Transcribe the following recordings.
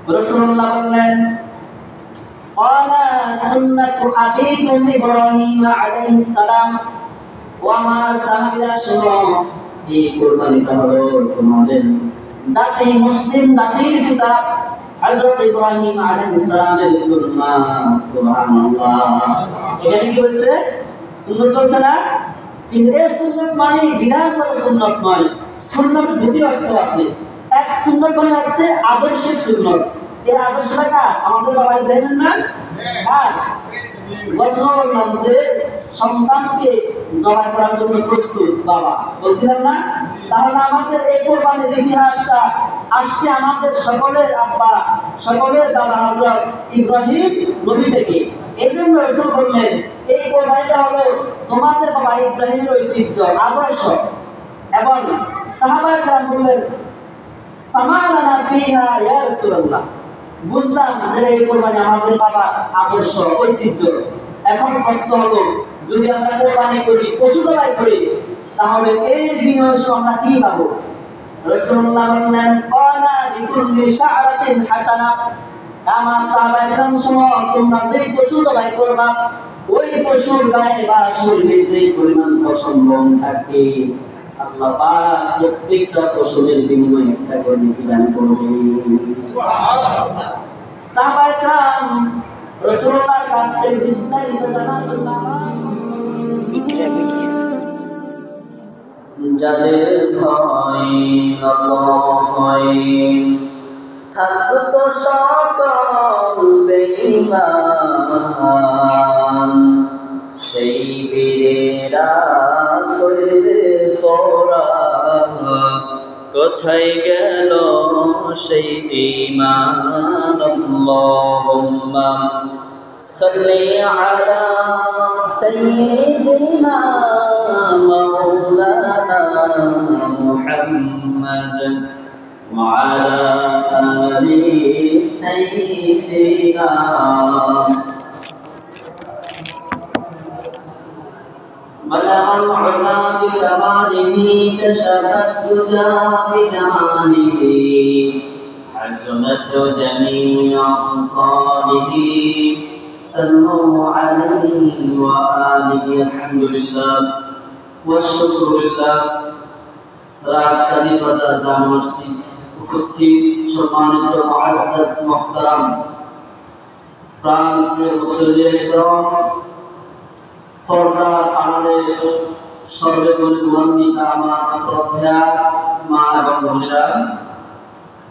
রাসূলুল্লাহ বললেন ক্বালা সুন্নাতু আবিকুম ইব্রাহিম আলাইহিস সালাম, ওয়া মা সাহাবীরা শুনো, এই কুরবানিটা হলো তোমাদের জাতি মুসলিম জাতির পিতা হযরত ইব্রাহিম আলাইহিস সালামের সুন্নাত। সুবহানাল্লাহ। এখানে কি বলছে? সুন্নাত বলছে না? কিন্তু এই সুন্নাত মানে বিধানগত সুন্নাত নয়। সুন্নাতের দুটি অর্থ আছে। এক সুন্নাত মানে হচ্ছে আদর্শিক সুন্নাত। এই আদর্শটা আমাদের বাবা ইব্রাহিমের না? হ্যাঁ। ঘটনা বললাম যে সন্তানকে জবাই করার জন্য প্রস্তুত বাবা, বলছিলাম না? তাহলে আমাদের এই কোরবানির ইতিহাসটা আসছে আমাদের সকলের আব্বা, সকলের দাদা হযরত ইব্রাহিম নবী থেকে। এই জন্য রাসূল বললেন এই কোরবানিটা হলো তোমাদের বাবা ইব্রাহিমের ঐতিহ্য, আদর্শ। এবং সাহাবায়ে কেরাম বললেন ফামালানা ফিহা ইয়া রাসূলুল্লাহ, বুঝলাম যে এই কোরবানি আমাদের বাবা আদর্শ, ঐতিহ্য। এখন প্রশ্ন হলো, যদি আমরা কোরবানি করি, পশু জবাই করি, তাহলে এর বিনিময়ে আমরা কি পাবো? রাসূলুল্লাহ বললেন ক্বালা বিকুল্লি শা'রাতিন হাসানাহ, আমার সাহাবায়ে কেরাম শুনো, তোমরা যে পশু জবাই করবা ওই পশুর গায়ে বা শরীরে যে পরিমাণ পশম লোম থাকে আল্লাহ পাক প্রত্যেকটা পশুর বিনিময়ে একটা করে নেকি দান করবেন। সুবহানাল্লাহ। সাহাবায়ে কেরাম রাসূলুল্লাহর কাছ থেকে বিস্তারিত জানার জন্য যাদের ভয় নত হয় থাকতো সকল বেঈমান, সেই বীরেরা কইরে তোরা কোথায় গেল সেই ঈমান। আল্লাহুম্মা সাল্লি আলা সাইয়্যিদিনা মাওলানা মুহাম্মাদ ওয়া আলা আলি সাইয়্যিদিনা। بلغ العلا بكماله كشف الدجى بجماله حسنت جميع خصاله صلوا عليه وآله الحمد لله والشكر لله। রাজকারী বাজার জামে মসজিদ উপস্থিত সম্মানিত মুআজ্জাজ মুহতারাম প্রাণপ্রিয় মুসল্লিয়ে কিরাম, পর্দার আড়ালে সর্বগুণ গুণান্বিতা আমার শ্রদ্ধা মা এবং বোনেরা,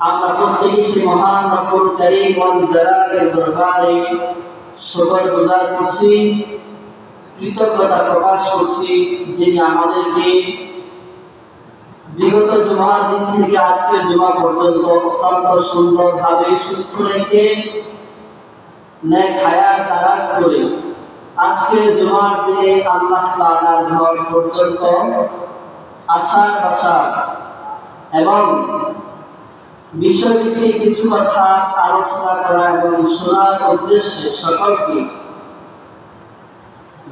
আমরা প্রত্যেকে সেই মহান রব্বুল কারীম ওয়াল জালালের দরবারে শুকর গুজার করছি, কৃতজ্ঞতা প্রকাশ করছি, যিনি আমাদেরকে বিগত জুমার দিন থেকে আজকের জুমা পর্যন্ত অত্যন্ত সুন্দরভাবে সুস্থ রেখে নেক হায়াত দারাজ করে আজকে জুমার দিনে আল্লাহ তাআলার ঘর পর্যন্ত আসার বাসা এবং বিষয়ভিত্তিক কিছু কথা আলোচনা করা এবং শোনার উদ্দেশ্যে সকলকে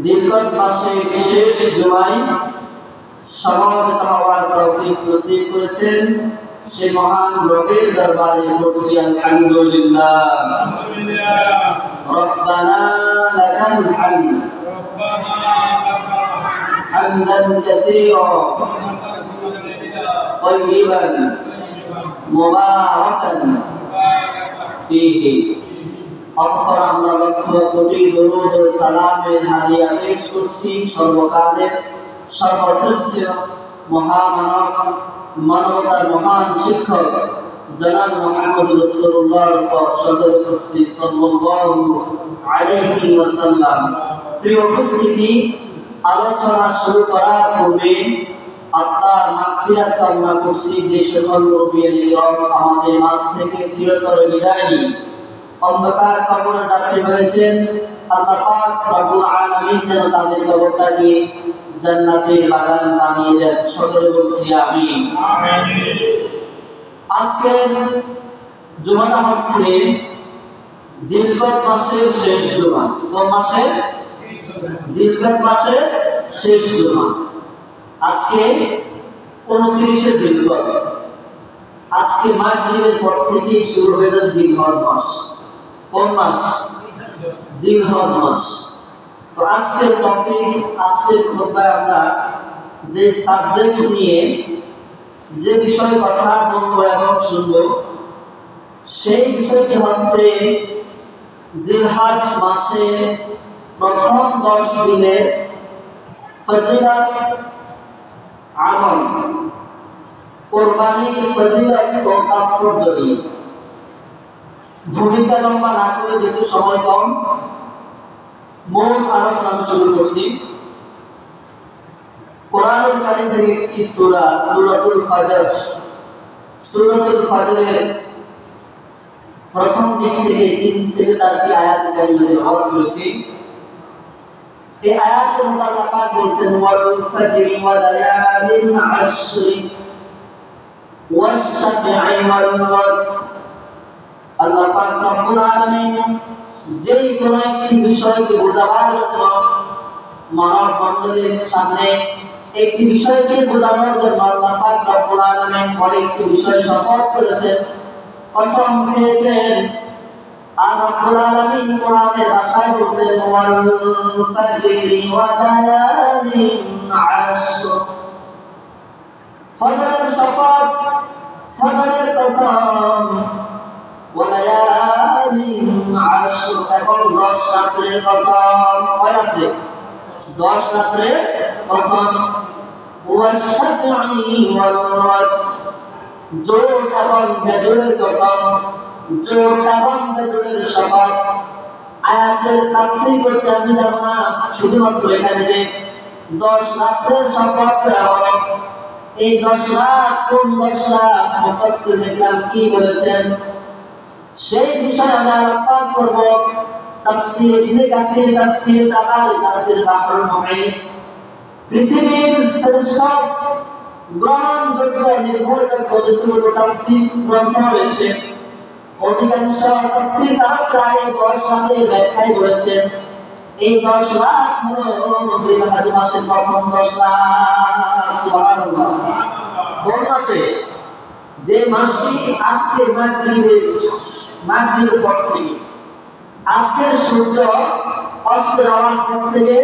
দীর্ঘ মাসের শেষ জুমায় সমবেত হওয়ার তৌফিক নসিব করেছেন সে মহান রবের দরবারে করছি আলহামদুলিল্লাহ। রব্বানা লাকাল হামদ হামদান কাসীরা তাইয়িবান মুবারাকান ফীহি। অতঃপর আমরা লক্ষ কোটি দরুদ ও সালামের হাদিয়া পেশ করছি সর্বকালের সর্বশ্রেষ্ঠ মহামানব, মানবতার মহান শিক্ষক জনাব মুহাম্মদ রাসূলুল্লাহর উপর সদর করছি সাল্লাল্লাহু আলাইহি ওয়াসাল্লাম। প্রিয় উপস্থিতি, আলোচনা শুরু করার পূর্বে আল্লাহর মাগফিরাত কামনা করছি যে সকল নবী-রাসূল আমাদের মাঝ থেকে চিরতরে বিদায় নিয়ে অন্ধকার কবরে যাত্রী হয়েছেন, আল্লাহ পাক রব্বুল আলামিন যেন তাদের কবরটাকে জান্নাতের বাগান বানিয়ে দেন, সকলে বলছি আমিন। আজকে জুমাটা হচ্ছে জিলকদ মাসের শেষ জুমা। কোন মাসে? জিলকদ মাসের শেষ জুমা। আজকে 29শে জিলকদ। আজকে মাগরিবের পর থেকে শুরু হয়ে যাবে জিলহজ মাস। কোন মাস? জিলহজ মাস। তো আজকের টপিক, আজকের খুতবায় আমরা যে সাবজেক্ট নিয়ে যে বিষয়ে কথা বলবো এবং শুনবো, সেই বিষয়টি হচ্ছে জিলহজ মাসের প্রথম 10 দিনের ফজিলত, আমল, কোরবানির ফজিলত ও তাৎপর্য নিয়ে। ভূমিকা লম্বা না করে, যেহেতু সময় কম, মূল আলোচনা আমি শুরু করছি। কোরআনুল কারীম থেকে একটি সূরা, সূরাতুল ফাজর। সূরাতুল ফাজরের প্রথম দিক থেকে 3 থেকে 4টি আয়াত কারীমে তেলাওয়াত করেছি। এই আয়াতের মধ্যে আল্লাহ পাক বলছেন, ওয়াল ফাজরি ওয়া লায়ালিন আশরি ওয়াশ শাফঈ ওয়াল ওয়াতর। আল্লাহ পাক রব্বুল আলামিন যেই কোন একটি বিষয়কে বোঝাবার জন্য, মানব মণ্ডলীর সামনে একটি বিষয়কে বোঝানোর জন্য আল্লাহ পাক রব্বুল আলামিন অনেকটি বিষয় শপথ করেছেন, কসম খেয়েছেন। আর রব্বুল আলামিন কোরআনের ভাষায় বলছেন, ওয়াল ফাজরি ওয়া লায়ালিন আশর। ফজরের শপথ, ফজরের কসম, ওয়া লায়ালিন আশর, এবং 10 রাতের কসম। কয় রাতে? 10 রাতের কসম। ওয়াশ শাফঈ ওয়াল ওয়াতর, জোর এবং বেজোরের কসম, জোর এবং বেজোরের শপথ। আয়াতের তাফসীর করতে আমি যাব না, শুধুমাত্র এখানে 10 রাতের শপথ করা হলো। এই 10 রাত কোন 10 রাত, মুফাসসির ইকরাম কি বলেছেন সেই বিষয়ে আমরা আলোচনা করব। তাফসীর ইবনে কাসির, তাফসীর তাবারি, তাফসীর বাহরুল মুহিত, পৃথিবীর শ্রেষ্ঠ গ্রহণযোগ্য নির্ভরযোগ্য যতগুলো তাফসীর গ্রন্থ রয়েছে, অধিকাংশ তাফসীর তারা প্রায় 10 রাতের ব্যাখ্যায় বলেছেন এই 10 রাত হলো জিলহজ মাসের প্রথম 10 রাত। সুবহানাল্লাহ। কোন মাসে? যে মাসটি আজকে মাগরিবের পর থেকে, আজকের সূর্য অস্ত যাওয়ার পর থেকে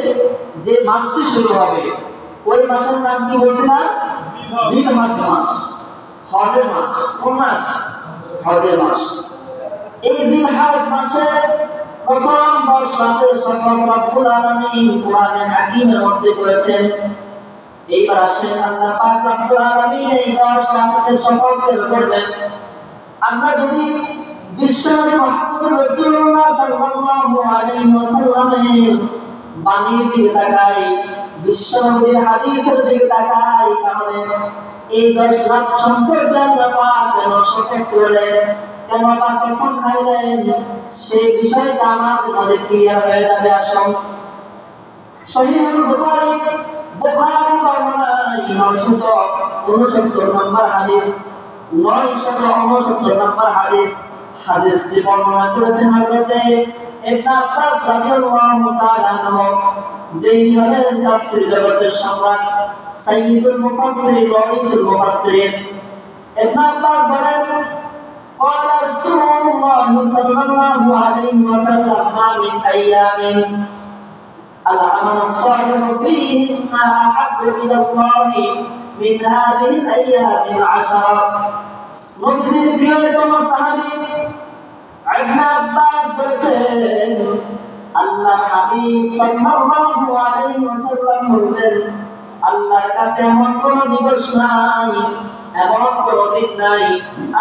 যে মাসটি শুরু হবে, ওই মাসের নাম কি বলছিলাম? জিলহজ মাস, হজের মাস। কোন মাস? হজের মাস। এই জিলহজ মাসের প্রথম 10 রাতের শপথ রব্বুল আলামিন কোরআনে হাকিমের মধ্যে করেছেন। এইবার আসেন, আল্লাহ পাক রব্বুল আলামিন এই 10 রাতের শপথ করবেন। আমরা যদি বিশ্বনবী মুহাম্মদ রাসূলুল্লাহ সাল্লাল্লাহু আলাইহি ওয়াসাল্লামের বাণীর দিকে তাকাই, বিশ্বনবীর হাদিসের দিকে তাকাই, তাহলে এই 10 রাত সম্পর্কে আল্লাহ পাক কেন শপথ করলেন, কেন বা কসম খাইলেন, সেই বিষয়টা আমাদের মধ্যে ক্লিয়ার হয়ে যাবে। আসুন, সহিহুল বুখারী বর্ণনায় 969 নম্বর হাদিস, 969 নম্বর হাদিস, হাদিসটি বর্ণনা করেছেন হযরত ইবনে আব্বাস রাদিয়াল্লাহু তাআলা আনহু, যিনি হলেন তাফসীর জগতের সম্রাট, সাইয়্যিদুল মুফাসসিরিন, রাইসুল মুফাসসিরিন। ইবনে আব্বাস বলেন, قال رسول الله صلى الله عليه وسلم ما من أيام العمل الصالح فيهن أحب إلى الله من هذه الأيام العشر। নবীর প্রিয়তম সাহাবী ইবনে আব্বাস বলেন, আল্লাহর হাবিব সাল্লাল্লাহু আলাইহি ওয়াসাল্লাম বললেন, আল্লাহর কাছে এমন কোন দিবস নাই, এমন কোন দিন নাই,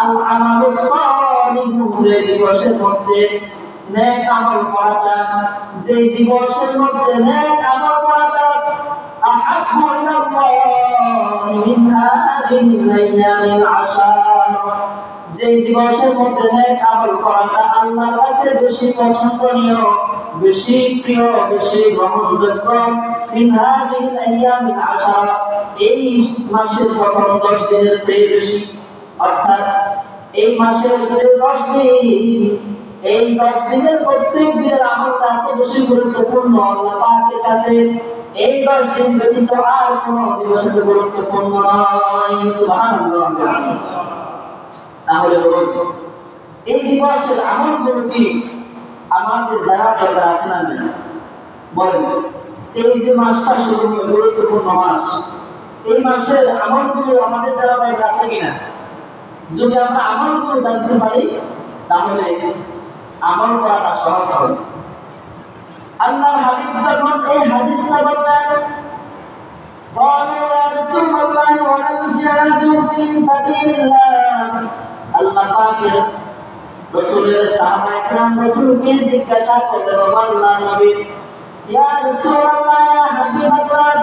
আল আমালুস সালিহু, যে দিবসের মধ্যে নেক আমল করাটা, যে দিবসের মধ্যে নেক আমল করাটা আহাব্বু ইলাল্লাহি মিন হাযিহিল আইয়ামিল আশর, যে দিবসের মধ্যে নেক আমল করাটা আল্লাহর কাছে বেশি পছন্দনীয়, বেশি প্রিয়, বেশি গ্রহণযোগ্য, মিন হাযিহিল আইয়ামিল আশর, এই মাসের প্রথম 10 দিনের চেয়ে বেশি। অর্থাৎ এই মাসের যে 10 দিন, এই 10 দিনের প্রত্যেক দিনের আমলটা এত বেশি গুরুত্বপূর্ণ আল্লাহ পাকের কাছে, এই 10 দিন ব্যতীত আর কোন দিবস এত গুরুত্বপূর্ণ নয়। সুবহানাল্লাহ। তাহলে বলুন এই দিবসের আমলগুলো কি আমাদের দ্বারা দরকার আছে না নেই? বলেন। এই যে মাসটা শুরু হলো, গুরুত্বপূর্ণ মাস, এই মাসের আমলগুলো আমাদের দ্বারা দরকার আছে কিনা? যদি আমরা আমলগুলো জানতে পারি তাহলে আমল করাটা সহজ হবে। আল্লাহর হাবিব যখন এই হাদিসটা বললেন, আল্লাহ পাকের রাসূলের সাহাবায়ে কেরাম রাসূলকে জিজ্ঞাসা করলেন, আল্লাহর নবী, ইয়া রাসূলুল্লাহ, ইয়া হাবিবাল্লাহ,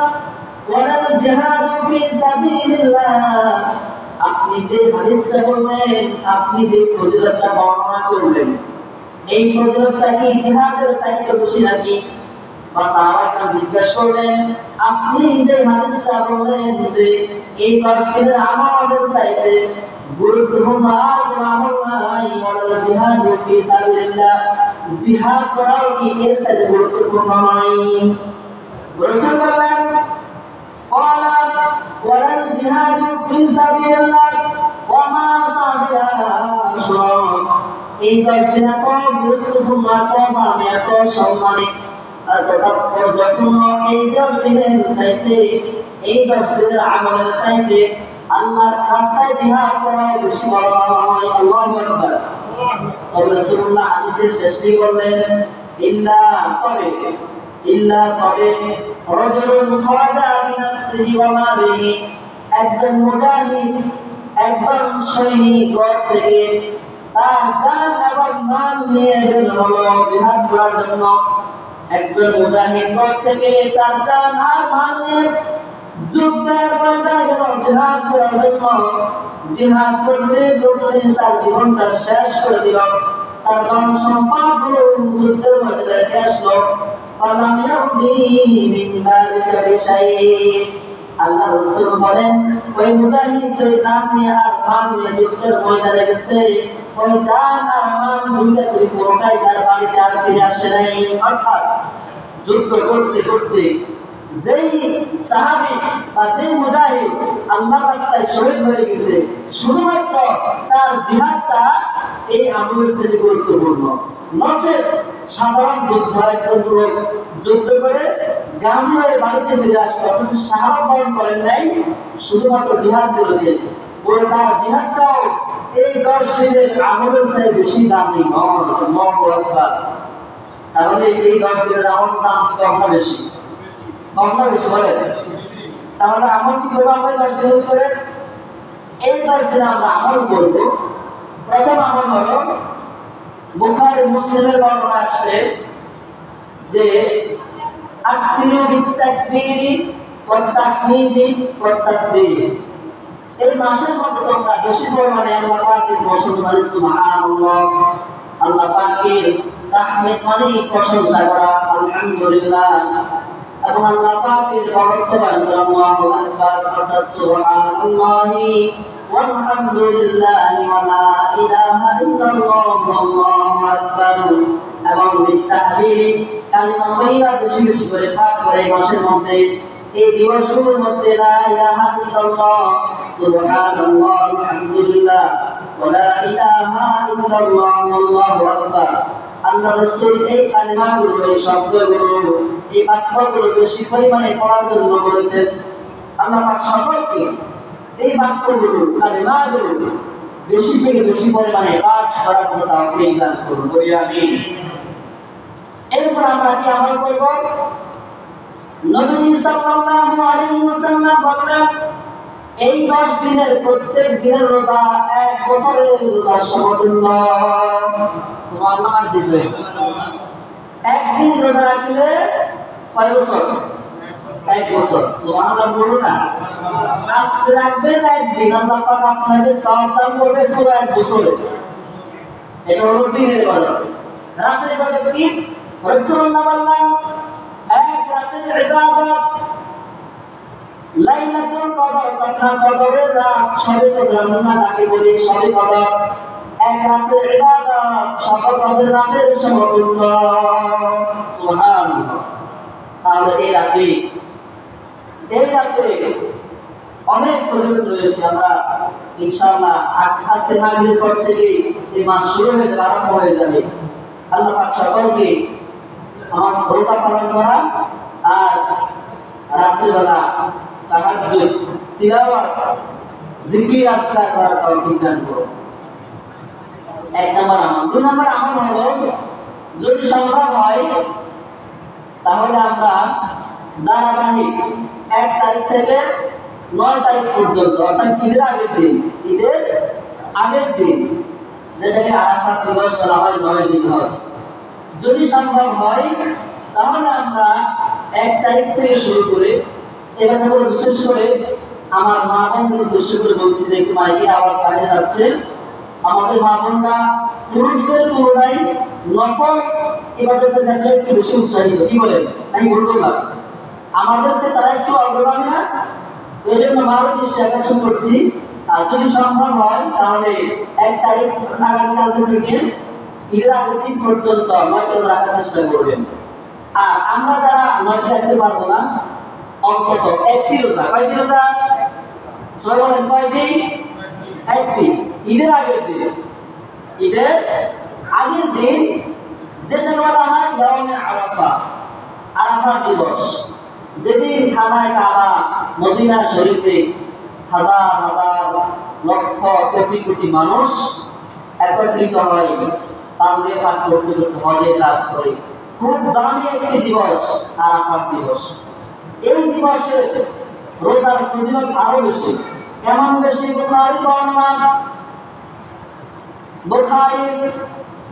ওয়ালাল জিহাদু ফি সাবিলিল্লাহ, আপনি যে হাদিসটা বললেন, আপনি যে ফজিলতটা বর্ণনা করলেন, এই ফজিলতটা কি জিহাদের চাইতে বেশি নাকি? বা সাহাবায়ে জিজ্ঞাসা করলেন, আপনি যে হাদিসটা বললেন যে এই 10 দিনের আমাদের চাইতে গুরুত্বপূর্ণ আর কোনো আমল নাই, ওয়ালাল জিহাদু ফি সাবিলিল্লাহ, জিহাদ করাও কি এর চাইতে গুরুত্বপূর্ণ নয়? রাসূল বললেন, ولا الجهاد في سبيل الله وما صابر এই 10 দিন এত গুরুত্বপূর্ণ, এত দামি, এত সম্মানিত, এত তাৎপর্যপূর্ণ, এই 10 দিনের চাইতে, এই 10 দিনের আমলের চাইতে আল্লাহর রাস্তায় জিহাদ করা বেশি বড় নয়। আল্লাহু আকবার। রাসূলুল্লাহ হাদিসের শেষে বললেন, ইল্লা তবে রাজুলুন খারাজা বিনাফসিহি ওয়া মালিহি, একজন মুজাহিদ, একজন সৈনিক ঘর থেকে তার জান এবং মাল নিয়ে বের হলো জিহাদ করার জন্য। একজন মুজাহিদ ঘর থেকে তার জান আর মাল নিয়ে যুদ্ধের ময়দানে গেল জিহাদ করার জন্য। জিহাদ করতে করতে তার জীবনটা শেষ করে দিল, তার ধন সম্পদগুলো যুদ্ধের ময়দানে শেষ হলো। ফালাম ইয়াউদি মিন যালিকা বিশাইইন, আল্লাহ রাসূল বলেন, ওই মুজাহিদ যে জান নিয়ে আর মাল নিয়ে যুদ্ধের ময়দানে গেছে, ওই জান আর মাল দুইটা থেকে পুরোটাই তার বাড়িতে আর ফিরে আসে নাই। অর্থাৎ যুদ্ধ করতে করতে যেই সাহাবী বা যেই মুজাহিদ আল্লাহর রাস্তায় শহীদ হয়ে গেছে, শুধুমাত্র তার জিহাদটা এই আমলের চেয়ে গুরুত্বপূর্ণ। নচেত সাধারণ যুদ্ধ, একজন লোক যুদ্ধ করে গাজী হয়ে বাড়িতে ফিরে আসলো, অথচ শাহাদাত বরণ করেন নাই, শুধুমাত্র জিহাদ করেছেন, ওই তার জিহাদটাও এই 10 দিনের আমলের চেয়ে বেশি দামি নয়। আল্লাহু আকবার। তাহলে এই 10 দিনের আমল দাম কম না বেশি? কম না বেশি? বলেন। তাহলে আমল কি করবো আমরা 10 দিনের ভিতরে? এই 10 দিনে আমরা আমল করব। প্রথম আমল হলো, বুখারী মুসলিমের বর্ণনা আসছে যে আকসিরু বিত-তাকবীরি ওয়াত-তাহমীদি ওয়াত-তাসবীহ, এই মাসের মধ্যে তোমরা বেশি পরিমাণে আল্লাহ পাকের প্রশংসা মানে সুবহানাল্লাহ, আল্লাহ পাকের তাহমীদ মানে প্রশংসা করা, আলহামদুলিল্লাহ, এবং আল্লাহ পাকের বরকত বয়ান করা, আল্লাহু আকবার, অর্থাৎ সুবহানাল্লাহি ওয়ালহামদুলিল্লাহি ওয়া লা ইলাহা ইল্লাল্লাহ আল্লাহু আকবার, এবং বিতাহলিল কালিমা তাইয়্যিবা বেশি বেশি করে পাঠ করে এই মাসের মধ্যে, এই দিবসগুলোর মধ্যে লা ইলাহা ইল্লাল্লাহ, সুবহানাল্লাহ, আলহামদুলিল্লাহ, ওয়া লা ইলাহা ইল্লাল্লাহ আল্লাহু আকবার। আল্লাহ রাসূল এই কালিমাগুলো, এই শব্দগুলো, এই বাক্যগুলো বেশি পরিমাণে পড়ার জন্য বলেছেন। আল্লাহ পাক সকলকে এই বাক্যগুলো, কালিমাগুলো বেশি থেকে বেশি পরিমাণে পাঠ করার জন্য তৌফিক দান করুন, বলি আমিন। এরপর আমরা কি আমল করব? নবী সাল্লাল্লাহু আলাইহি ওয়াসাল্লাম বলেন, এই 10 দিনের প্রত্যেক দিনের রোজা 1 বছরের রোজার সমতুল্য। সুবহানাল্লাহ দিবে। একদিন রোজা রাখলে কয় বছর? 1 বছর। সুবহানাল্লাহ বলুন না। আজকে রাখবেন একদিন, আল্লাহ পাক আপনাকে সওয়াব দান করবে পুরো 1 বছরে। এটা হলো দিনের ইবাদত। রাতের ইবাদত কি? রাসূলুল্লাহ বললেন, এক রাতের ইবাদত লাইলাতুল কদর, তথা কদরের রাত, শবে কদর আমরা তাকে বলি শবে কদর। এক রাতের ইবাদত শবে কদর রাতের সমতুল্য। সুবহানাল্লাহ। তাহলে এই রাতে অনেক ফজিলত রয়েছে। আমরা ইনশাআল্লাহ আজকে মাগরিবের পর থেকে এই মাস শুরু হয়ে যাবে, আরম্ভ হয়ে যাবে। আল্লাহ পাক সকলকে আমার রোজা পালন করা আর রাত্রিবেলা তাহাজ্জুদ, তিলাওয়াত, জিকির আজকার করার তৌফিক দান করুন। এক নম্বর আমল। দুই নম্বর আমল হলো, যদি সম্ভব হয় তাহলে আমরা ধারাবাহিক 1 তারিখ থেকে 9 তারিখ পর্যন্ত, অর্থাৎ ঈদের আগের দিন, যেটাকে আরাফাত দিবস বলা হয়, 9 দিন হজ, যদি সম্ভব হয় তাহলে আমরা 1 তারিখ থেকে শুরু করে, এবার বিশেষ করে আমার মা বোনদের উদ্দেশ্য করে বলছি যে একটু মাইকের আওয়াজ বাইরে যাচ্ছে। আমাদের মা বোনরা পুরুষদের তুলনায় নফল ইবাদতের ক্ষেত্রে একটু বেশি উৎসাহিত, কি বলেন? তাই বলবো না, আমাদের সে তারা একটু অগ্রগামী না, এই জন্য আমারও দৃষ্টি আকর্ষণ করছি। আর যদি সম্ভব হয় তাহলে 1 তারিখ আগামীকাল থেকে ঈদের আগের দিন পর্যন্ত 9টা রাখার চেষ্টা করবেন। আর আমরা যারা 9টা রাখতে পারবো না, অন্তত 1টি রোজা, কয়টি রোজা? সবাই বলেন কয়টি? 1টি। ঈদের আগের দিন যেটা বলা হয় ইয়াউমে আরাফা, আরাফা দিবস, যেদিন খানায় কাবা মদিনা শরীফে হাজার হাজার লক্ষ কোটি কোটি মানুষ একত্রিত হয়, তালবিয়া পাঠ করতে করতে হজের কাজ করে। খুব দামি একটি দিবস আরাফা দিবস। এই দিবসে রোজার ফজিলত আরো বেশি। কেমন বেশি? বুখারী বর্ণনা, বুখারী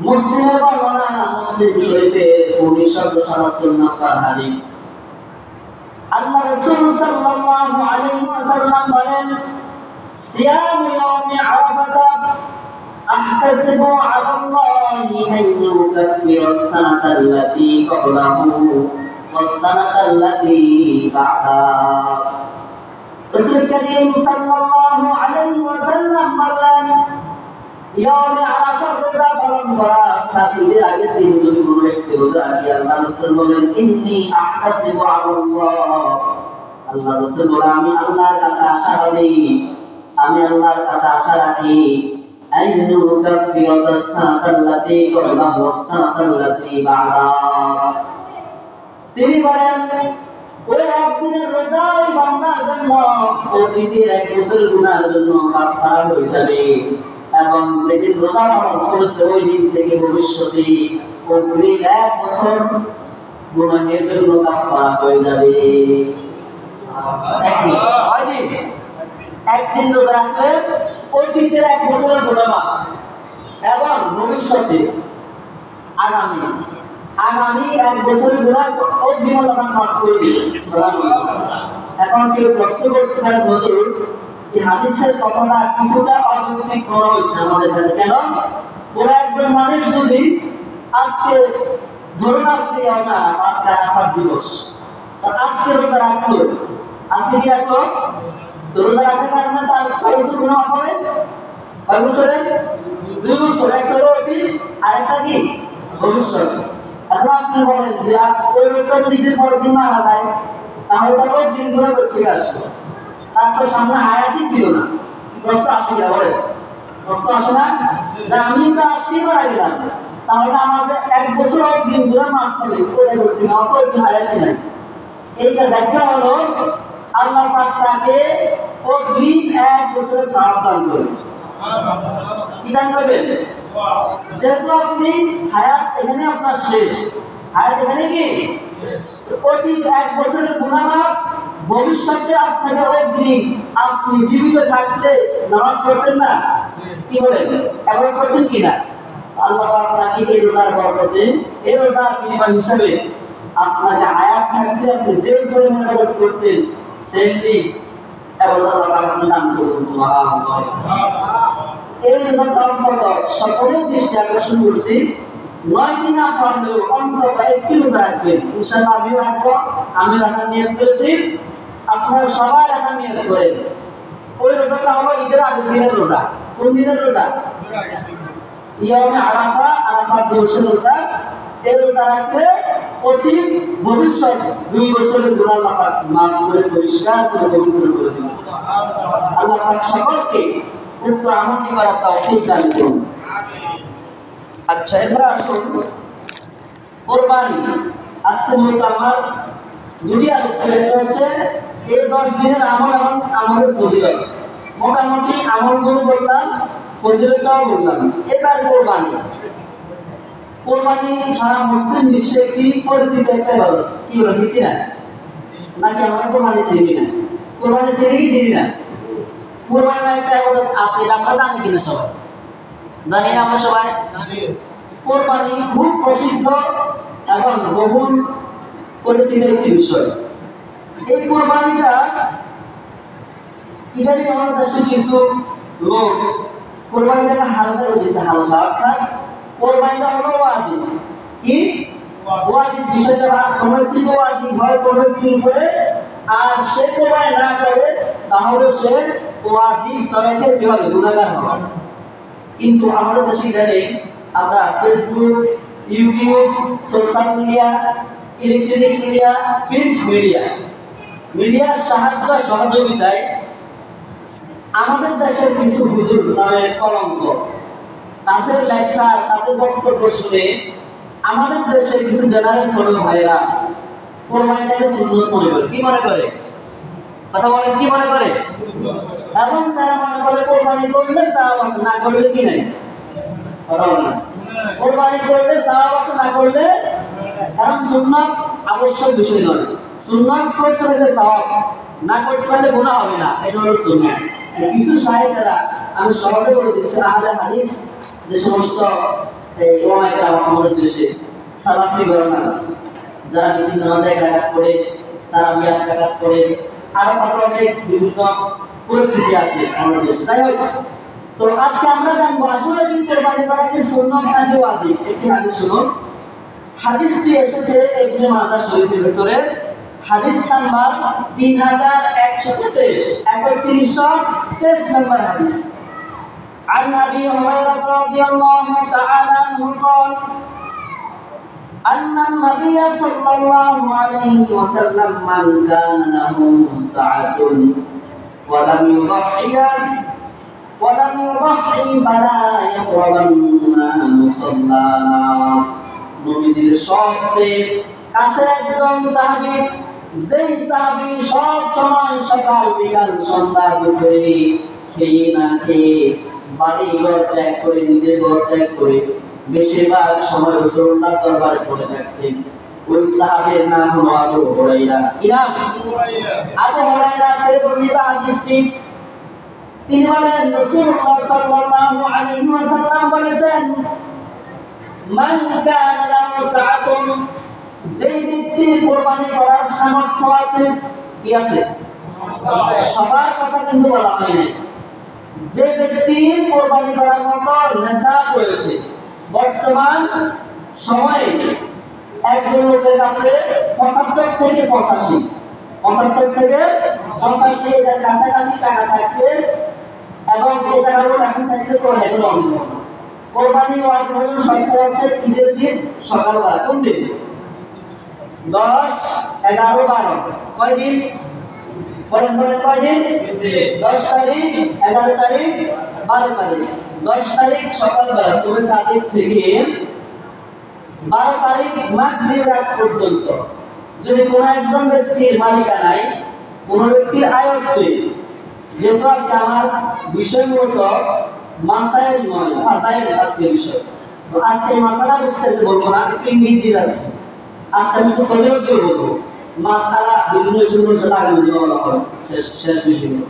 মুসলিমের বর্ণনা, মুসলিম শরীফের 1977 নম্বর হাদিস। আল্লাহ রাসূল সাল্লাল্লাহু আলাইহি ওয়াসাল্লাম বলেন, সিয়াম ইয়াউমি আরাফা আহতাসিবু আলা আল্লাহি আন ইউকাফিরা as-sanata allati qablahu was-sanata allati ba'dahu। রাসূল কারীম সাল্লাল্লাহু আলাইহি ওয়াসাল্লাম বলেন, ইয়াউমে আরাফা রোজা পালন করা, ঈদের আগের দিন যদি কোনো ব্যক্তি রোজা রাখে, আল্লাহ রাসূল বলেন, ইন্নী আহতাসিবু আলা আল্লাহ, আল্লাহ রাসূল বলেন, আমি আল্লাহর কাছে আশাবাদী, আমি আল্লাহর কাছে আশা রাখি, Ainu কাফিরা as-sanata allati qablahu was-sanata allati ba'dahu। তিনি বলেন, ওই একদিনের রোজা ওই বান্দার জন্য অতীতের 1 বছরের গুনাহের জন্য কাফারা হয়ে যাবে, এবং যেদিন রোজা পালন করেছে ওই দিন থেকে ভবিষ্যতে অগ্রিম 1 বছর গুনাহের জন্য কাফারা হয়ে যাবে। একদিন রোজা রাখলে অতীতের 1 বছরের গুনাহ মাফ, এবং ভবিষ্যতে আগামী 1 বছরের গুনাহ অগ্রিম আল্লাহ মাফ করে দিবেন। সুবহানাল্লাহ। এখন কেউ প্রশ্ন করতে পারে, হুজুর এই হাদিসের কথাটা কিছুটা অযৌক্তিক মনে হয়েছে আমাদের কাছে, কেন? পুরো একজন মানুষ যদি আজকে ধরুন আজকে আরাফা দিবস, আজকে রোজা রাখলো, আজকে কি রাখলো? রোজা রাখার কারণে তার কয় বছর গুনাহ হবে? কয় বছরে? 2 বছর। একটা হলো অতীত, আরেকটা কি ভবিষ্যৎ। এখন আপনি বলেন যে ওই লোকটা যদি ঈদের পরের দিন মারা যায়, তাহলে তার ওই দিন ধরে করতে আসবে, তার তো সামনে হায়াতই ছিল না। প্রশ্ন আসে না? বলে প্রশ্ন আসে না যে আমি তো আজকেই মারা গেলাম, তাহলে আমাদের 1 বছর দিন ধরে মাফ হবে, কোথায় করতে না, অত একটু হায়াতই নাই। এইটা ব্যাখ্যা হলো আল্লাহ পাক তাকে অগ্রিম 1 বছরের সওয়াব দান করবেন। কি দান করবেন? যেহেতু আপনি হায়াত এখানে আপনার শেষ, হায়াত এখানে কি শেষ, অতীত 1 বছরের গুনাহ মাফ, ভবিষ্যতে আপনাকে অগ্রিম, আপনি জীবিত থাকতে নামাজ পড়তেন না, কি বলেন, এখন করতেন কিনা, আল্লাহ আপনাকে এই রোজার বরকতে, এই রোজার বিনিময় হিসাবে আপনাকে হায়াত থাকতে আপনি যে পরিমাণ ইবাদত করতেন সেই দিন এবং আল্লাহ আপনি দান করবেন। সুবহানাল্লাহ। এই জন্য সকলের দৃষ্টি আকর্ষণ করছি, 9 দিন না পারলেও অন্তত 1টি রোজা রাখবেন। ইনশাআল্লাহ আমিও রাখবো, আমি রাখার নিয়ত করেছি, আপনারা সবাই রাখার নিয়ত করেন। ওই রোজাটা হলো ঈদের আগের দিনের রোজা। কোন দিনের রোজা? ইয়াউমে আরাফা, আরাফা দিবসের রোজা। এই রোজা রাখলে অতি ভবিষ্যৎ 2 বছরের গুনাহ মাফ করে পরিষ্কার করে পবিত্র করে দিবেন। আল্লাহ পাক সকলকে উক্ত আমলটি করার তৌফিক দান করুন। আচ্ছা, এবার আসুন কোরবানি। আজকে মূলত আমার দুটি আলোচনা হচ্ছে এই 10 দিনের আমল এবং আমলের ফজিলত। মোটামুটি আমলগুলো বললাম, ফজিলতটাও বললাম। এবার কোরবানি। কোরবানি সারা মুসলিম বিশ্বে কি পরিচিত একটা ইবাদত। কি বলে ঠিক না? নাকি আমরা কোরবানি চিনি না? কোরবানি চিনি কি চিনি না? কোরবানি একটা ইবাদত আছে, এটা আমরা জানি কিনা সবাই? জানি না আমরা সবাই? জানি। কোরবানি খুব প্রসিদ্ধ এবং বহুল পরিচিত একটি বিষয়। এই কোরবানিটা ইদানিং আমাদের দেশে কিছু লোক কোরবানিটাকে হালকা করে দিচ্ছে, হালকা। অর্থাৎ কোরবানিটা হলো ওয়াজিব। কি ওয়াজিব? বিষয়টা কোনো একটি ওয়াজিব হয় কোনো একটির উপরে, আর সে কোরবানি না করে তাহলে সে ওয়াজিব তরফে কি হবে? গুনাহগার হবে। কিন্তু আমাদের দেশে ইদানিং আমরা Facebook, YouTube, social media, electronic media, print মিডিয়ার সাহায্য সহযোগিতায় আমাদের দেশের কিছু হুজুর নামে কলঙ্ক, তাদের লেকচার, তাদের বক্তব্য শুনে আমাদের দেশের কিছু জেনারেল ফলো ভাইরা কোরবানিটাকে সুন্নত মনে করে। কি মনে করে? কথা বলেন, কি মনে করে? এবং তারা মনে করে কোরবানি করলে সওয়াব আছে, না করলে কি নাই? কথা বলেন না। কোরবানি করলে সওয়াব আছে, না করলে, কারণ সুন্নাত আবশ্যক বিষয় নয়। সুন্নাত করতে হলে সওয়াব, না করতে হলে গুনাহ হবে না, এটা হলো সুন্নাত। কিছু শায়েখরা, আমি সহজে বলে দিচ্ছি, আহলে হাদিস যে সমস্ত ওলামায়ে কেরাম আমাদের দেশে সালাফি গণনা, যারা বিভিন্ন নামাজে রাকাত করে, তারা মিয়াত রাকাত করে, আরো অনেক বিভিন্ন পরিস্থিতি আছে আমাদের দেশে। তাই হয় তো আজকে আমরা জানবো আসলে কি কোরবানি করা কি সুন্নাত নাকি ওয়াজিব। একটি হাদিস শুনুন। হাদিসটি এসেছে ইবনে মাজাহ শরীফের ভিতরে, হাদিস নাম্বার 3123, 3123 নম্বর হাদিস। عن أبي هريرة رضي الله تعالى عنه قال أن النبي صلى الله عليه وسلم من كان له سعة ولم يضحي فلا يقربن مصلانا। নবীজির সবচেয়ে কাছের একজন সাহাবী, যেই সাহাবী সব সময় সকাল বিকাল সন্ধ্যা দুপুরে খেয়ে না খেয়ে বাড়ি ঘর ত্যাগ করে, নিজের ঘর ত্যাগ করে বেশিরভাগ সময় রাসূলুল্লাহ দরবারে পড়ে থাকতেন, ওই সাহাবীর নাম হলো আবু হুরায়রা। কি নাম? আবু হুরায়রা থেকে বর্ণিত হাদিসটি। তিনি বলেন রাসূলুল্লাহ সাল্লাল্লাহু আলাইহি ওয়াসাল্লাম বলেছেন, মান কানা লাহু সাআতুন, যেই ব্যক্তির কোরবানি করার সামর্থ্য আছে। কি আছে? সবার কথা কিন্তু বলা হয় না। যে ব্যক্তির কোরবানি করার মতো নেশাব রয়েছে, বর্তমান সময়ে একজন লোকের কাছে 75 থেকে 85 এর কাছাকাছি টাকা থাকবে, এবং এই টাকাগুলো এখন থাকলে তো এখন অন্য কোরবানি ওয়াজিব হলো সরকার আছে ঈদের দিন সকালবেলা। কোন দিন? 10, 11, 12 কয় দিন? বলেন কয় দিন? 10 তারিখ, 11 তারিখ, 12 তারিখ। 10 তারিখ সকালবেলা সুবহ সাদিক থেকে 12 তারিখ মাগরিব রাত পর্যন্ত যদি কোনো একজন ব্যক্তির মালিকানায়, কোনো ব্যক্তির আয়ত্তে, যেহেতু আজকে আমার বিষয় মূলত মাসাইল নয়, ফাজাইল আজকে বিষয়, তো আজকে মাসালা বিস্তারিত বলবো না, একটু ইঙ্গিত দিয়ে যাচ্ছি। আজকে আমি শুধু ফজিলত দিয়ে বলবো, মাসালা বিভিন্ন বিষয়গুলো যেটা আগে বুঝে বলা হয়, শেষ বিষয়গুলো।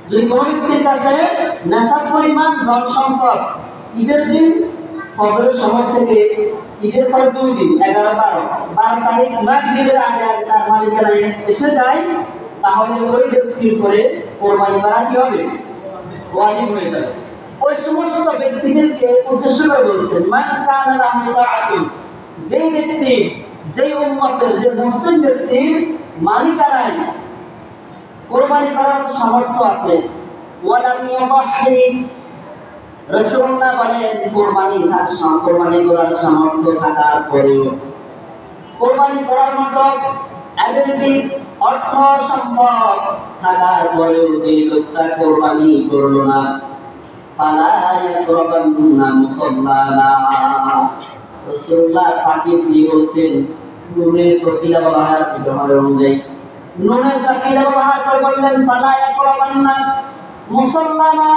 যদি কোনো ব্যক্তির কাছে নেশাব পরিমাণ ধন সম্পদ ঈদের দিন ফজরের সময় থেকে ঈদের পরে 2 দিন 11, 12 তারিখ মাগরিবের আগে আগে তার মালিকানায় এসে যায়, তাহলে ওই ব্যক্তির উপরে কোরবানি করা কি হবে? ওয়াজিব হয়ে যাবে। ওই সমস্ত ব্যক্তিদেরকে উদ্দেশ্য করে বলছেন, মান কানা লাহু সাআতুন, যেই ব্যক্তি, যেই উম্মতের, যে মুসলিম ব্যক্তির মালিকানায় কোরবানি করার সামর্থ্য আছে, ওয়ালাম ইউদাহি, রাসূলুল্লাহ বলেন কোরবানি করার সামর্থ্য থাকার পরেও কোরবানি করার মতো অ্যাবিলিটি অর্থ সম্পদ থাকার পরেও যে লোকটা কোরবানি করলো না, ফালা ইয়াকরাবান্না মুসাল্লানা, রাসূলুল্লাহ তাকিদ দিয়ে বলছেন, নুনের তকিলা ব্যবহার ব্যবহারের অনুযায়ী নুনের তকিলা ব্যবহার করে বললেন ফালা ইয়াকরাবান্না মুসাল্লানা,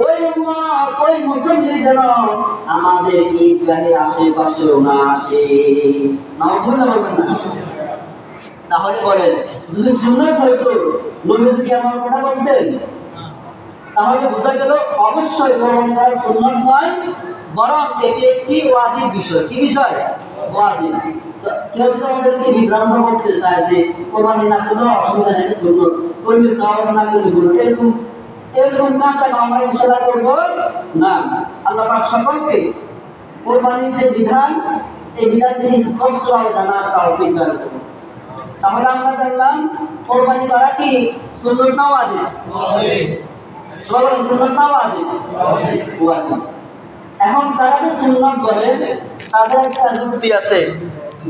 ওই উম্মত ওই মুসল্লি যেন আমাদের ঈদগাহের আশেপাশেও না আসে। নাউজুবিল্লাহ বলবেন না? তাহলে বলেন যদি সুন্নাত হইতো নবীজি কি এমন কথা বলতেন? তাহলে বোঝা গেল অবশ্যই কোরবানি করা সুন্নাত নয়, বরং এটি একটি ওয়াজিব বিষয়। কি বিষয়? ওয়াজিব। কেউ যদি আমাদেরকে বিভ্রান্ত করতে চায় যে কোরবানি না করলে অসুবিধা নেই, সুন্নাত করলে সওয়াব না করলে গুনাহ, এরকম কাজ আমরা ইনশাআল্লাহ করব না। আল্লাহ পাক সকলকে কোরবানির যে বিধান, এই বিধানটি স্পষ্টভাবে জানার তৌফিক দান করুন। তাহলে আমরা জানলাম কোরবানি করা কি সুন্নাত না ওয়াজিব? ওয়াজিব। সবার সুন্নাত না ওয়াজিব? ওয়াজিব। এখন তারা যে সুন্নাত বলে তাদের একটা যুক্তি আছে,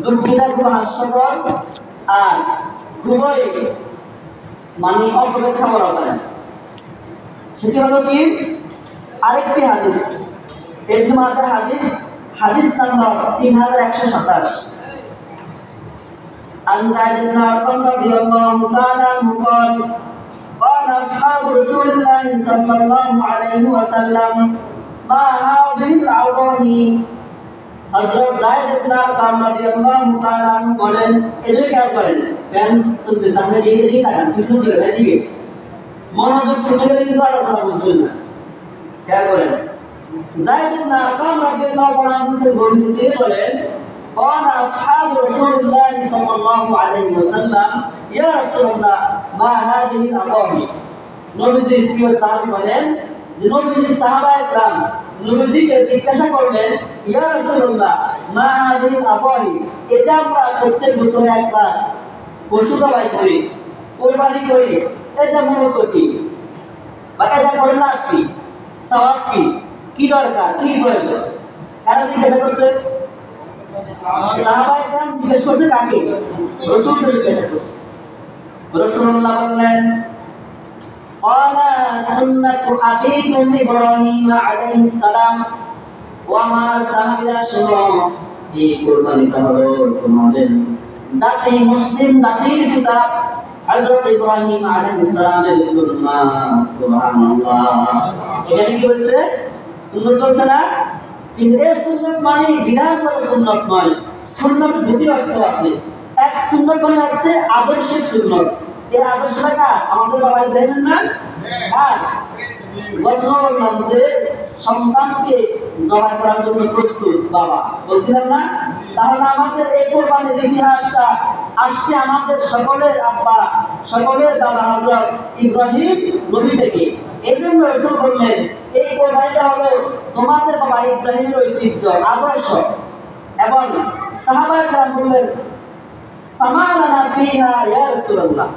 যুক্তিটা খুব হাস্যকর আর খুবই মানে অপব্যাখ্যা বলা যায়। সেটি হলো কি, আরেকটি হাদিস, ইবনে মাজাহ হাদিস, হাদিস নাম্বার 3127, عن زيد بن أرقم رضي الله تعالى عنه قال قال أصحاب رسول الله صلى الله عليه وسلم ما هذه الأعضاء। হযরত যায়েদ ইবনে আরকাম রাদিয়াল্লাহু তাআলা আনহু বলেন, এদের খেয়াল করেন, ফ্যান শুনতে সামনে দিকে তাকান, পিছন দিকে এদিকে মনোযোগ শুনে গেলে কিন্তু আলোচনা বুঝবেন না। খেয়াল করেন, যায়েদ ইবনে আরকাম রাদিয়াল্লাহু তাআলা আনহু বর্ণিত বলেন, قال أصحاب رسول الله صلى الله عليه وسلم يا رسول الله ما هذه الأعضاء। নবীজির প্রিয় সাহাবী বলেন যে নবীজির সাহাবায়ে کرام নবীজিকে জিজ্ঞাসা করলেন, ইয়া রাসূলুল্লাহ মা হাযিহি আল-আদাহি, এটা আমরা প্রত্যেক বছর একবার পশু জবাই করি, কুরবানি করি, এটা মূলত কি, বা এটা করলে কি সওয়াব কি, কি দরকার, কি প্রয়োজন? কারা জিজ্ঞাসা করছে? সাহাবায়ে کرام জিজ্ঞাসা করছে কাকে? রাসূলকে জিজ্ঞাসা করছে। রাসূলুল্লাহ বললেন, قال سنة أبيكم إبراهيم عليه السلام وما سمعنا شنو এই কুরবানিটা হলো তোমাদের জাতি মুসলিম জাতির পিতা হযরত ইব্রাহিম আলাইহিস সালামের সুন্নাত। সুবহানাল্লাহ। এখানে কি বলছে? সুন্নাত বলছে না? কিন্তু এই সুন্নাত মানে বিধানগত সুন্নাত নয়। সুন্নাতের দুটি অর্থ আছে। এক সুন্নাত মানে হচ্ছে আদর্শিক সুন্নাত। এই আদর্শটা আমাদের বাবা ইব্রাহিমের না? হ্যাঁ। বললাম যে সন্তানকে জবাই করার জন্য প্রস্তুত বাবা, বলছিলাম না? তাহলে আমাদের এই কোরবানির ইতিহাসটা আসছে আমাদের সকলের আব্বা, সকলের দাদা হযরত ইব্রাহিম নবী থেকে। এই জন্য রাসূল বললেন এই কোরবানিটা হলো তোমাদের বাবা ইব্রাহিমের ঐতিহ্য, আদর্শ। এবং সাহাবায়ে کرام বললেন, সামালানা ফিহা ইয়া রাসূলুল্লাহ,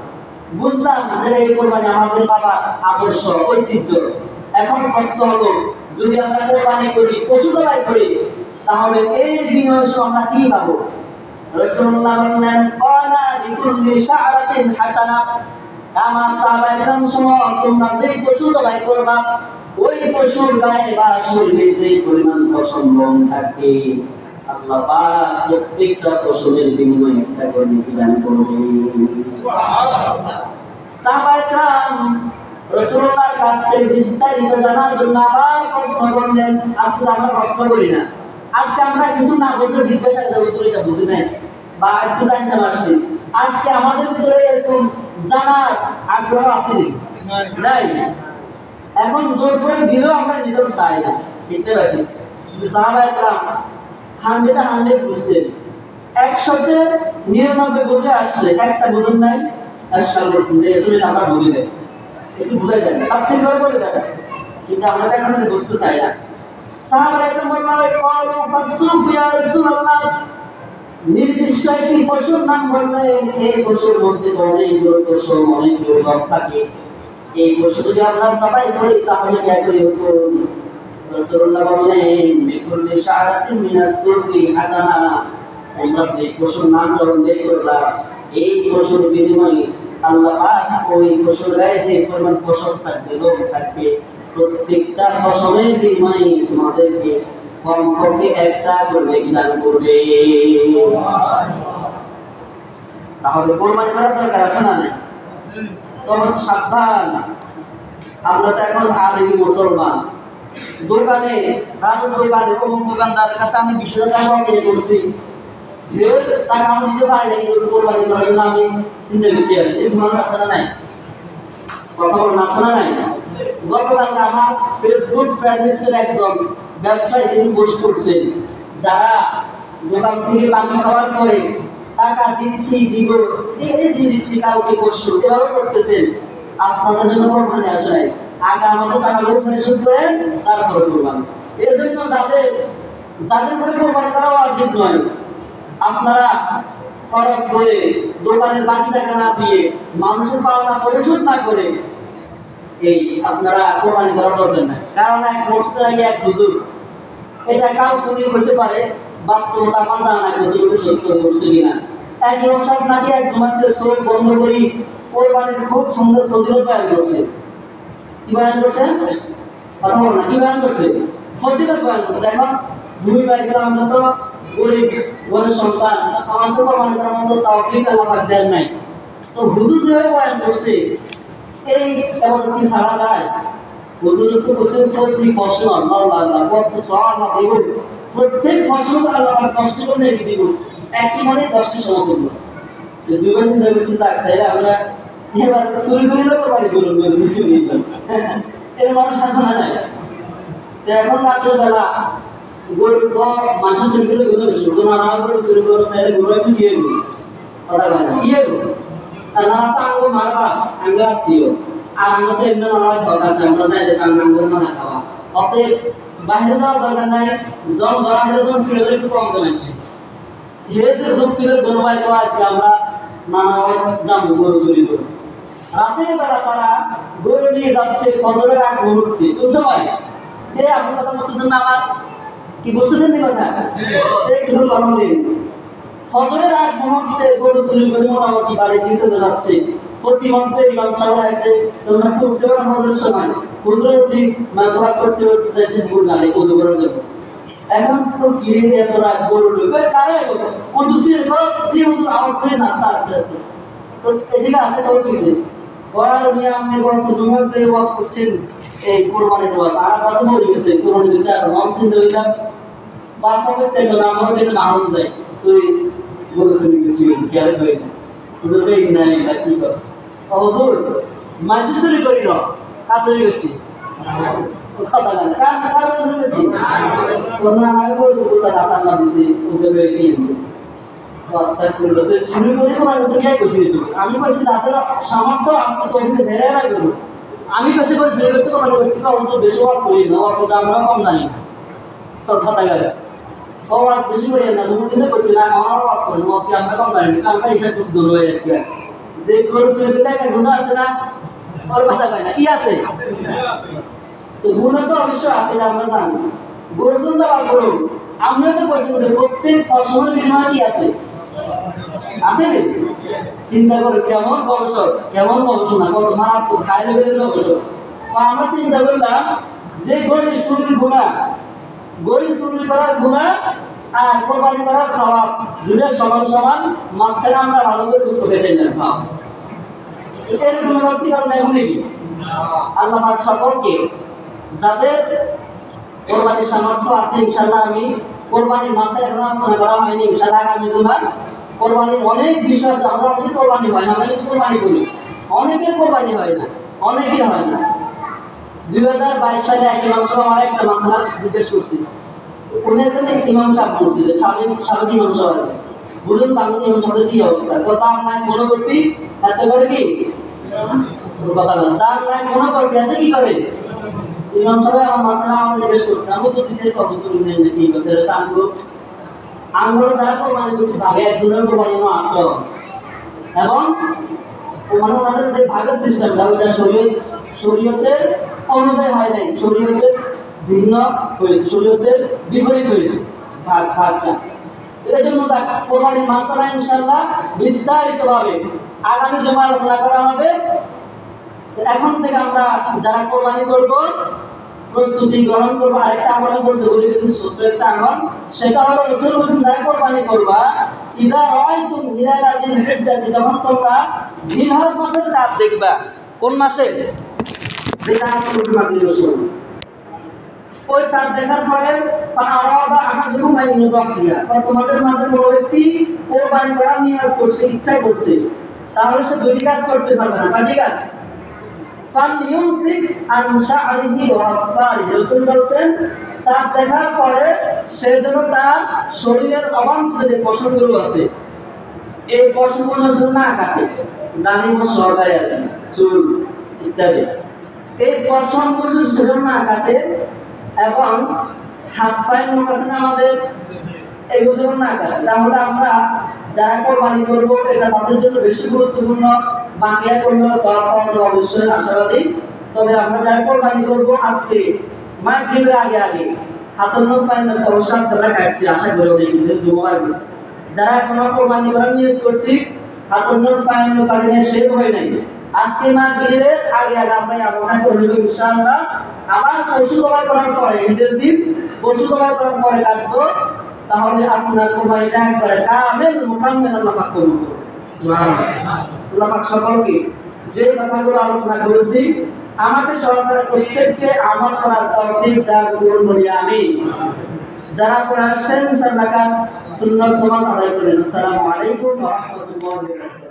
বুঝলাম যে এই কোরবানি আমাদের বাবার আদর্শ, ঐতিহ্য। এখন প্রশ্ন হলো, যদি আমরা কোরবানি করি, পশু জবাই করি, তাহলে এর বিনিময়ে আমরা কি পাবো? রাসূলুল্লাহ বললেন, ক্বালা বিকুল্লি শা'রাতিন হাসানা, আমার সাহাবায়ে کرام শুনো, তোমরা যে পশু জবাই করবা, ওই পশুর গায়ে বা শরীরে যে পরিমাণ পশম লোম থাকে, আল্লাহ পাক প্রত্যেকটা পশুর বিনিময়ে একটা করে নেকি দান করবে। সুবহানাল্লাহ। সাহাবায়ে کرام রাসূলুল্লাহর কাছ থেকে বিস্তারিত জানার জন্য আবার প্রশ্ন করলেন। আজকে আমরা প্রশ্ন করি না, আজকে আমরা কিছু না বলতে জিজ্ঞাসা করি, এটা বুঝি নাই বা একটু জানতে পারছি। আজকে আমাদের ভিতরে এরকম জানার আগ্রহ আছে নাই? এখন জোর করে দিলেও আমরা নিতে চাই না, ঠিক না? কিন্তু সাহাবায়ে کرام 100 বুঝতেন, 100-99 বুঝে আসছে, একটা বুঝুন নাই, আজকাল বলতেন যে এজন্য আমরা বুঝি নাই, একটু বুঝাই দেন, তাফসীর করে বলে দেন, কিন্তু আমরা এখন বুঝতে চাই না। সাহাবায়ে کرام বললেন, ক্বালু ফাসুফ ইয়া রাসূলুল্লাহ, নির্দিষ্ট একটি পশুর নাম বললেন। এই পশুর মধ্যে অনেকগুলো পশু, অনেকগুলো রোগ থাকে, এই পশু যদি আমরা জবাই করি তাহলে কি করে হুকুম? রাসূলুল্লাহ বললেন, বিকুল্লি শা'রাতিন মিনাস সুফি হাসানা, তোমরা যে পশুর নাম যখন বের করলা, এই পশুর বিনিময়ে আল্লাহ পাক ওই পশুর গায়ে যে পরিমাণ পশম থাকবে, লোম থাকবে, প্রত্যেকটা পশমের বিনিময়ে তোমাদেরকে কমপক্ষে একটা করে দান করবে। তাহলে কোরবানি করার দরকার আছে না? নাই? তবে সাবধান, আমরা তো এখন আবেগী মুসলমান। দোকানে রাজুর দোকানে অমুক দোকানদারের কাছে আমি 20,000 টাকা পেয়ে করছি, টাকা আমি দিতে পারি না, কিন্তু কোরবানি করার জন্য আমি চিন্তা করতে আছি। এই মানুষ আছে না নাই? কথা বলেন, আছে না নাই? গতকালকে আমার ফেসবুক ফ্রেন্ডলিস্টের একজন ব্যবসায়ী তিনি পোস্ট করছেন, যারা দোকান থেকে বাকি খাওয়ার পরে টাকা দিচ্ছি দিব এই দিয়ে দিচ্ছি কাউকে পরশু এভাবে করতেছেন। আপনাদের জন্য কোরবানি আসে নাই, আগে আমাদের টাকা লোকমানে শুরু করেন, তারপরে কোরবানি। এর জন্য যাদের করে কোরবানি করা উচিত নয়, আপনারা খরচ করে দোকানের বাকি টাকা না দিয়ে মানুষের পাওনা পরিশোধ না করে এই আপনারা কোরবানি করা দরকার নাই। কারণ এক মসজিদের আগে এক হুজুর, এটা কাউ শুনে করতে পারে, বাস্তবতা আমার জানা নাই হুজুরকে সত্য করছে কিনা। এক ইমাম সাহেব নাকি এক জুমাতে চোখ বন্ধ করি কোরবানির খুব সুন্দর ফজিলত বয়ান করছে। কি বয়ান করছে? কথা বল না, কি বয়ান করছে? ফজিলত বয়ান করছে। এখন দুই ভাই আমরা তো গরিব ঘরের সন্তান, আমার তো কোরবানি করার মতো তৌফিক আল্লাহ পাক দেন নাই। তো হুজুর যেভাবে বয়ান করছে এই এমন কি ছাড়া যায়? হুজুর তো বলছে প্রতি ফসল আল্লাহ কত সওয়াব দিব, প্রত্যেক ফসল আল্লাহ কষ্ট করে রেখে দিব, একই মানে 10টি সমতুল্য। দুই বার চিন্তা করছি তাই আমরা এবার চুরি করি না কোরবানি করুন এর মানুষ আছে না নাই? এখন রাতের বেলা গরু মানুষ চুরি করে গুলো বেশি গুণা না করে চুরি করে তাহলে গুলো একটু দিয়ে গুলো কথা বলে না দিয়ে গুলো না তো আঙ্গ মারবা আঙ্গ আত্মীয় আর আঙ্গ তো এমনি মারা দরকার আছে, আমরা যাই যে কারণ আঙ্গুর মানা খাওয়া অতএব বাইরে যাওয়ার দরকার নাই। জন ধরা হলে যখন ফিরে একটু কম কমেছে যে যুক্তির গরু বাই তো আজকে আমরা নানা যাবো গরু চুরি করে। রাতের বেলা তারা গরু নিয়ে যাচ্ছে ফজরের আগ মুহূর্তে, কোন সময়? আপনি কথা বুঝতেছেন না? আমার কি বুঝতেছেন না কথা? একটু কথা বলেন। ফজরের আগ মুহূর্তে গরু চুরি করে মোটামুটি বাড়ি দিয়ে চলে যাচ্ছে। প্রতি মন্ত্রে ইমাম সাহেব আছে, তোমরা করতে পারো ফজরের সময় হুজুরে উঠি মাসওয়াক করতে যাচ্ছে ভুল নালে ওযু করার জন্য। এখন তো গিরে এত রাত গরু লইবে কারে কুদুসের পর যে হুজুর আওয়াজ করে নাস্তা আস্তে আস্তে তো এদিকে আছে তো কিছু ওয়ার মিয়া আমি বলতে জুমার যে ওয়াজ করছেন এই কুরবানির ওয়াজ আর কত বলি গেছে কুরবানি দিতে আর মসজিদ হইলাম বাসা থেকে না আমার দিন আনন্দ যায় তুই বলেছেন কিছু কেয়ার হয়ে হুজুর এই না এটা কি করছ হুজুর মাঝে চুরি করি না কাছে গেছি কথা না কার কার হয়েছে কোন না আমি বলবো বলতে রাসা না দিছি ওকে হয়েছে রাস্তা করলো তো শুরু করে মানে তো কে কইছি তো আমি কইছি যাদের সামর্থ্য আছে তো ওকে ধরে রাখবো। আমি কাছে করে শুরু করতে মানে করতে অন্তত বেশি ওয়াজ করি না, ওয়াজ আমরা কম জানি না তো কথা গেল সবাই বেশি করে না তুমি দিনে করছি না আমার ওয়াজ করি ওয়াজ কি আমরা কম জানি না আমরা হিসাব করছি দল হয়ে যাচ্ছে যে করে শুরু করতে একটা গুনাহ আছে না ওর কথা কয় না কি আছে তো গুনাহ তো অবশ্যই আছে আমরা জানি গরুজন যাবার করুন আমরা তো কইছি যে প্রত্যেক ফসলের বিনিময়ে কি আছে আছে রে চিন্তা করে কেমন ভবিষ্যৎ কেমন গবেষণা কত মারাত্মক হাই লেভেলের গবেষণা। তো আমরা চিন্তা করলাম যে গরিব চুরির গুনাহ গরিব চুরি করার গুনাহ আর কোরবানি করার সওয়াব দুটো সমান সমান, মাঝখানে আমরা ভালো করে বুঝতে পেরেছিলাম এর কোনো নতি কারণ এমনি কি আল্লাহ পাক সকলকে যাদের কোরবানির সামর্থ্য আছে ইনশাআল্লাহ আমি কোরবানির মাসে এখন আলোচনা করা হয়নি ইনশাআল্লাহ আগামী জুমায় কোরবানির অনেক বিষয় আছে। আমরা অনেক কোরবানি হয় না, আমরা কিন্তু কোরবানি করি অনেকের কোরবানি হয় না, অনেকের হয় না। 2022 সালে এক ইমাম সাহেব আমার একটা মাসলা জিজ্ঞেস করছি, উনি একজন ইমাম সাহেব বলছিল সাবেক ইমাম সাহেব বুঝুন বাংলা ইমাম সাহেবের কি অবস্থা তো তার নাই মনোবর্তী এত করে কি কথা বলেন তার নাই মনোবর্তী এত কি করে ইমাম সাহেব আমার মাসলা আমার জিজ্ঞেস করছে আমি তো দিশের কবুল নেই নাকি বলতে আমরা যারা কোরবানি করছি ভাগে একজনের কোরবানি আট এবং ওনাদের যে ভাগের সিস্টেমটা ওইটা শরীয়তের অনুযায়ী হয় নাই, শরীয়তের ভিন্ন হয়েছে, শরীয়তের বিপরীত হয়েছে ভাগটা। এজন্য কোরবানির মাসআলা ইনশাআল্লাহ বিস্তারিতভাবে আগামী জুমা আলোচনা করা হবে। এখন থেকে আমরা যারা কোরবানি করব প্রস্তুতি গ্রহণ করবো। আরেকটা আমল বলতে বলি, কিন্তু ছোট্ট একটা আমল, সেটা হলো রাসূল বলেছেন যারা কোরবানি করবা ইদা রাআইতুম হিলালা যিল হিজ্জাহ, যখন তোমরা জিলহজ মাসের চাঁদ দেখবা। কোন মাসে? যেটা আসলে মাগরিব রসুল ওই চাঁদ দেখার পরে ফাআরাদা আহাদুকুম আন ইউদাহিয়া, তোমাদের মাঝে কোনো ব্যক্তি কোরবানি করার নিয়ত করছে, ইচ্ছা করছে, তাহলে সে দুটি কাজ করতে পারবে না। কয়টি কাজ? ফালইউমসিক আন শা'রিহি ওয়া আফসারিহি, রাসূল বলেন চাঁদ দেখার পরে সে যেন তার শরীরের অবাঞ্ছিত যে পশমগুলো আছে এই পশমগুলো যেন না কাটে, দাড়ি মোছ সহকারে চুল ইত্যাদি, এই পশমগুলো যেন না কাটে, এবং হাত পায়ের নখ আছে না আমাদের, এগুলো যেন না কাটে। তাহলে আমরা যারা কোরবানি করবো এটা তাদের জন্য বেশি গুরুত্বপূর্ণ। বাকিরা করলে সওয়াব পাওয়ার অবশ্যই আশাবাদী। তবে আমরা যারা কোরবানি করবো আজকে মাগরিবের আগে আগে হাতের নখ পায়ের নখ অবশ্যই আমরা কাটছি, আশা করি ওদের কিন্তু জুমার গেছে। যারা এখনো কোরবানি করার নিয়ত করছি হাতের নখ পায়ের নখ কাটে শেভ হয় নাই, আজকে মাগরিবের আগে আগে আমরা আমলটা করে নেব ইনশাআল্লাহ। আবার পশু জবাই করার পরে, ঈদের দিন পশু জবাই করার পরে কাটবো, তাহলে আপনার কোরবানিটা একবারে কামিল মুকাম্মিল আল্লাহ পাক কবুল করুন। সুবহানাল্লাহ। আল্লাহ পাক সকলকে যে কথাগুলো আলোচনা করেছি আমাকে সহকারে প্রত্যেককে আমল করার তৌফিক দান করুন বলি আমিন। যারা পড়ে আসছেন সালাকাত সুন্নাত নামাজ আদায় করেন। আসসালামু আলাইকুম ওয়া রাহমাতুল্লাহি ওয়া বারাকাতুহু।